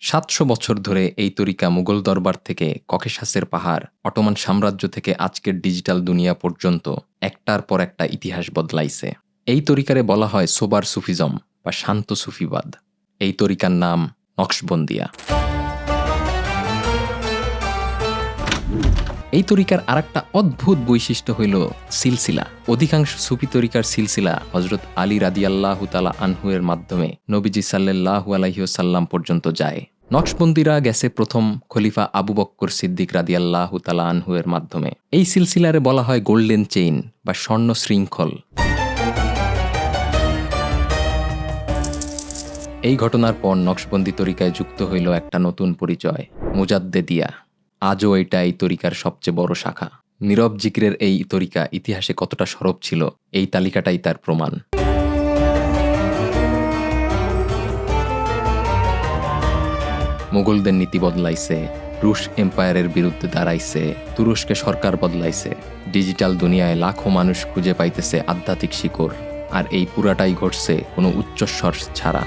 700 বছর ধরে এই তরিকা মুঘল দরবার থেকে ককেশাসের পাহাড়, অটোমান সাম্রাজ্য থেকে আজকের ডিজিটাল দুনিয়া পর্যন্ত একটার পর একটা ইতিহাস বদলাইছে। এই তরিকারে বলা হয় সোবার সুফিজম বা শান্ত সুফিবাদ। এই তরিকার নাম নকশবন্দিয়া। এই তরিকার আরেকটা অদ্ভুত বৈশিষ্ট্য হইল সিলসিলা। অধিকাংশ সুফি তরিকার সিলসিলা হযরত আলী রাদিয়াল্লাহু তাআলা আনহু-এর মাধ্যমে নবীজি সাল্লাল্লাহু আলাইহি ওয়াসাল্লাম পর্যন্ত যায়। নকশবন্দিরা গেছে প্রথম খলিফা আবু বকর সিদ্দিক রাদিয়াল্লাহু তাআলা আনহু-এর মাধ্যমে। এই সিলসিলারে বলা হয় গোল্ডেন চেইন বা স্বর্ণ শৃঙ্খল। এই ঘটনার পর নকশবন্দি তরিকায় যুক্ত হইল একটা নতুন পরিচয়, মুজাদ্দেদিয়া। আজও এটা এই তরিকার সবচেয়ে বড় শাখা। নীরব জিকিরের এই তরিকা ইতিহাসে কতটা সরব ছিল, এই তালিকাটাই তার প্রমাণ। মুঘলদের নীতি বদলাইছে, রুশ এম্পায়ারের বিরুদ্ধে দাঁড়াইছে, তুরস্কে সরকার বদলাইছে, ডিজিটাল দুনিয়ায় লাখো মানুষ খুঁজে পাইতেছে আধ্যাত্মিক শিকড়। আর এই পুরাটাই ঘটছে কোনো উচ্চস্বর ছাড়া।